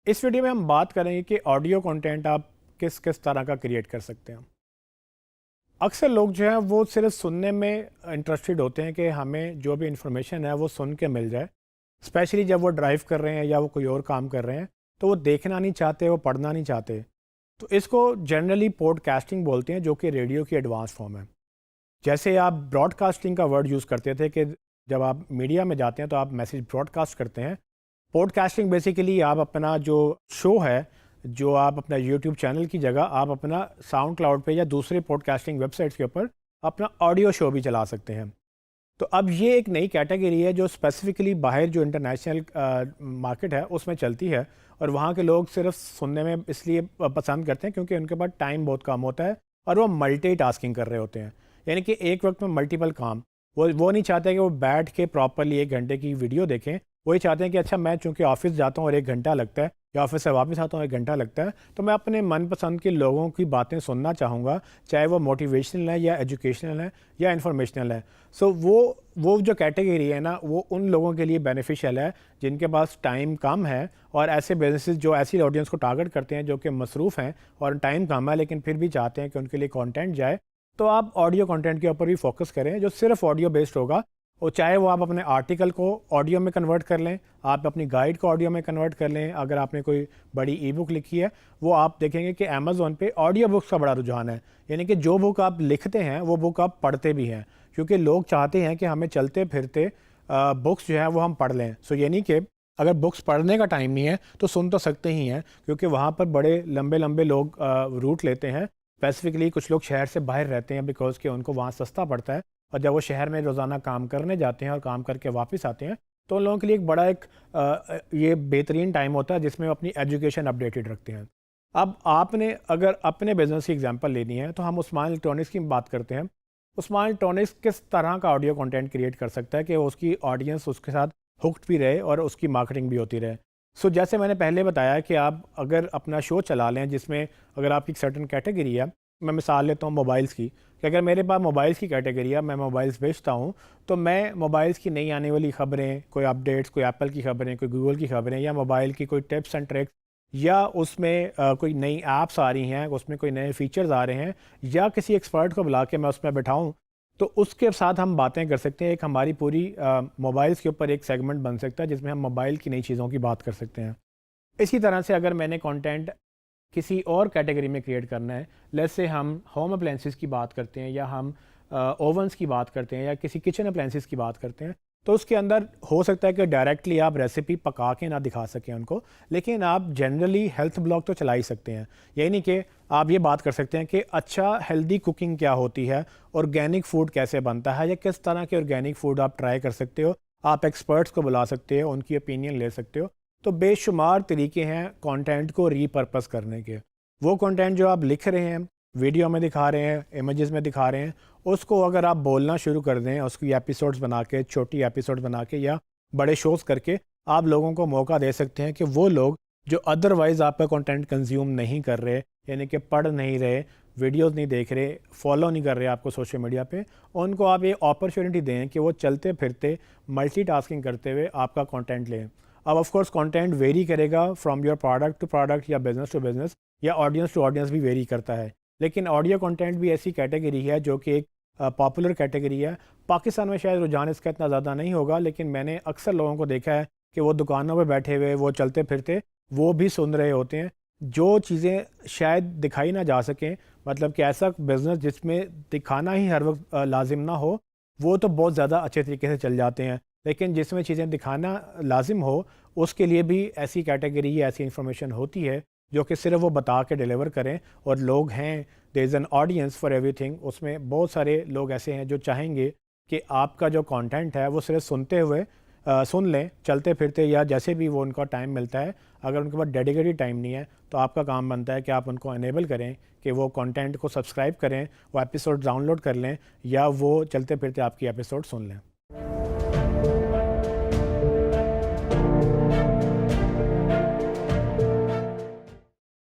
इस वीडियो में हम बात करेंगे कि ऑडियो कंटेंट आप किस किस तरह का क्रिएट कर सकते हैं। अक्सर लोग जो हैं वो सिर्फ सुनने में इंटरेस्टेड होते हैं कि हमें जो भी इंफॉर्मेशन है वो सुन के मिल जाए। स्पेशली जब वो ड्राइव कर रहे हैं या वो कोई और काम कर रहे हैं तो वो देखना नहीं चाहते, वो पढ़ना नहीं चाहते। तो इसको जनरली पॉडकास्टिंग बोलते हैं, जो कि रेडियो की एडवांस फॉर्म है। जैसे आप ब्रॉडकास्टिंग का वर्ड यूज़ करते थे कि जब आप मीडिया में जाते हैं तो आप मैसेज ब्रॉडकास्ट करते हैं। पॉडकास्टिंग बेसिकली आप अपना जो शो है, जो आप अपना यूट्यूब चैनल की जगह आप अपना साउंड क्लाउड पे या दूसरे पॉडकास्टिंग वेबसाइट्स के ऊपर अपना ऑडियो शो भी चला सकते हैं। तो अब ये एक नई कैटेगरी है जो स्पेसिफिकली बाहर जो इंटरनेशनल मार्केट है उसमें चलती है, और वहाँ के लोग सिर्फ सुनने में इसलिए पसंद करते हैं क्योंकि उनके पास टाइम बहुत कम होता है और वो मल्टीटास्किंग कर रहे होते हैं। यानी कि एक वक्त में मल्टीपल काम, वो नहीं चाहते कि वो बैठ के प्रॉपरली 1 घंटे की वीडियो देखें। वही चाहते हैं कि अच्छा, मैं चूँकि ऑफिस जाता हूँ और 1 घंटा लगता है, या ऑफिस से वापस आता हूँ 1 घंटा लगता है, तो मैं अपने मनपसंद के लोगों की बातें सुनना चाहूँगा, चाहे वो मोटिवेशनल है या एजुकेशनल है या इंफॉर्मेशनल है। सो वो जो कैटेगरी है ना, वो उन लोगों के लिए बेनिफिशियल है जिनके पास टाइम कम है, और ऐसे बिजनेसेस जो ऐसी ऑडियंस को टारगेट करते हैं जो कि मसरूफ़ हैं और टाइम कम है लेकिन फिर भी चाहते हैं कि उनके लिए कंटेंट जाए। तो आप ऑडियो कंटेंट के ऊपर भी फोकस करें जो सिर्फ ऑडियो बेस्ड होगा, और चाहे वो आप अपने आर्टिकल को ऑडियो में कन्वर्ट कर लें, आप अपनी गाइड को ऑडियो में कन्वर्ट कर लें। अगर आपने कोई बड़ी ई बुक लिखी है, वो आप देखेंगे कि अमेज़ॉन पे ऑडियो बुक्स का बड़ा रुझान है। यानी कि जो बुक आप लिखते हैं वो बुक आप पढ़ते भी हैं, क्योंकि लोग चाहते हैं कि हमें चलते फिरते बुक्स जो है वो हम पढ़ लें। सो यानी कि अगर बुक्स पढ़ने का टाइम नहीं है तो सुन तो सकते ही हैं, क्योंकि वहाँ पर बड़े लंबे लंबे लोग रूट लेते हैं। स्पेसिफिकली कुछ लोग शहर से बाहर रहते हैं बिकॉज कि उनको वहाँ सस्ता पड़ता है, और जब वो शहर में रोज़ाना काम करने जाते हैं और काम करके वापस आते हैं तो उन लोगों के लिए एक बड़ा ये बेहतरीन टाइम होता है जिसमें वो अपनी एजुकेशन अपडेटेड रखते हैं। अब आपने अगर अपने बिजनेस की एग्जांपल लेनी है तो हम उस्मान इलेक्ट्रॉनिक्स की बात करते हैं। उस्मान इलेक्ट्रॉनिक्स किस तरह का ऑडियो कंटेंट क्रिएट कर सकता है कि उसकी ऑडियंस उसके साथ हुक्ड भी रहे और उसकी मार्केटिंग भी होती रहे। सो जैसे मैंने पहले बताया कि आप अगर अपना शो चला लें जिसमें अगर आपकी एक सर्टन कैटेगरी है, मैं मिसाल लेता हूँ मोबाइल्स की, कि अगर मेरे पास मोबाइल्स की कैटेगरी है, मैं मोबाइल्स बेचता हूँ, तो मैं मोबाइल्स की नई आने वाली ख़बरें, कोई अपडेट्स, कोई एप्पल की ख़बरें, कोई गूगल की ख़बरें, या मोबाइल की कोई टिप्स एंड ट्रिक्स, या उसमें कोई नई ऐप्स आ रही हैं, उसमें कोई नए फीचर्स आ रहे हैं, या किसी एक्सपर्ट को बुला के मैं उसमें बैठाऊँ, तो उसके साथ हम बातें कर सकते हैं। एक हमारी पूरी मोबाइल्स के ऊपर एक सेगमेंट बन सकता है जिसमें हम मोबाइल की नई चीज़ों की बात कर सकते हैं। इसी तरह से अगर मैंने कंटेंट किसी और कैटेगरी में क्रिएट करना है, लेट्स से हम होम अप्लायंसेस की बात करते हैं, या हम ओवंस की बात करते हैं, या किसी किचन अप्लायंसेस की बात करते हैं, तो उसके अंदर हो सकता है कि डायरेक्टली आप रेसिपी पका के ना दिखा सकें उनको, लेकिन आप जनरली हेल्थ ब्लॉग तो चला ही सकते हैं। यही नहीं कि आप ये बात कर सकते हैं कि अच्छा, हेल्दी कुकिंग क्या होती है, ऑर्गेनिक फूड कैसे बनता है, या किस तरह के ऑर्गेनिक फूड आप ट्राई कर सकते हो। आप एक्सपर्ट्स को बुला सकते हो, उनकी ओपिनियन ले सकते हो। तो बेशुमार तरीके हैं कंटेंट को रीपर्पस करने के। वो कंटेंट जो आप लिख रहे हैं, वीडियो में दिखा रहे हैं, इमेजेस में दिखा रहे हैं, उसको अगर आप बोलना शुरू कर दें, उसकी एपिसोड्स बना के, छोटी एपिसोड्स बना के या बड़े शोज़ करके, आप लोगों को मौका दे सकते हैं कि वो लोग जो अदरवाइज़ आपका कंटेंट कंज्यूम नहीं कर रहे, यानी कि पढ़ नहीं रहे, वीडियोस नहीं देख रहे, फॉलो नहीं कर रहे आपको सोशल मीडिया पे, उनको आप ये अपॉर्चुनिटी दें कि वो चलते फिरते मल्टीटास्किंग करते हुए आपका कंटेंट लें। अब ऑफ कोर्स कंटेंट वेरी करेगा from your product to product, या बिजनेस टू बिजनेस, या ऑडियंस टू ऑडियंस भी वेरी करता है। लेकिन ऑडियो कंटेंट भी ऐसी कैटेगरी है जो कि एक पॉपुलर कैटेगरी है। पाकिस्तान में शायद रुझान इसका इतना ज़्यादा नहीं होगा, लेकिन मैंने अक्सर लोगों को देखा है कि वो दुकानों पर बैठे हुए, वो चलते फिरते वो भी सुन रहे होते हैं जो चीज़ें शायद दिखाई ना जा सकें। मतलब कि ऐसा बिज़नेस जिसमें दिखाना ही हर वक्त लाजिम ना हो, वो तो बहुत ज़्यादा अच्छे तरीके से चल जाते हैं। लेकिन जिसमें चीज़ें दिखाना लाजिम हो, उसके लिए भी ऐसी कैटेगरी या ऐसी इंफॉर्मेशन होती है जो कि सिर्फ वो बता के डिलीवर करें, और लोग हैं, there is an audience for everything. उसमें बहुत सारे लोग ऐसे हैं जो चाहेंगे कि आपका जो कंटेंट है वो सिर्फ सुनते हुए सुन लें चलते फिरते, या जैसे भी वो उनका टाइम मिलता है। अगर उनके पास डेडिकेटेड टाइम नहीं है तो आपका काम बनता है कि आप उनको अनेबल करें कि वो कंटेंट को सब्सक्राइब करें, वो एपिसोड डाउनलोड कर लें, या वो चलते फिरते आपकी एपिसोड सुन लें।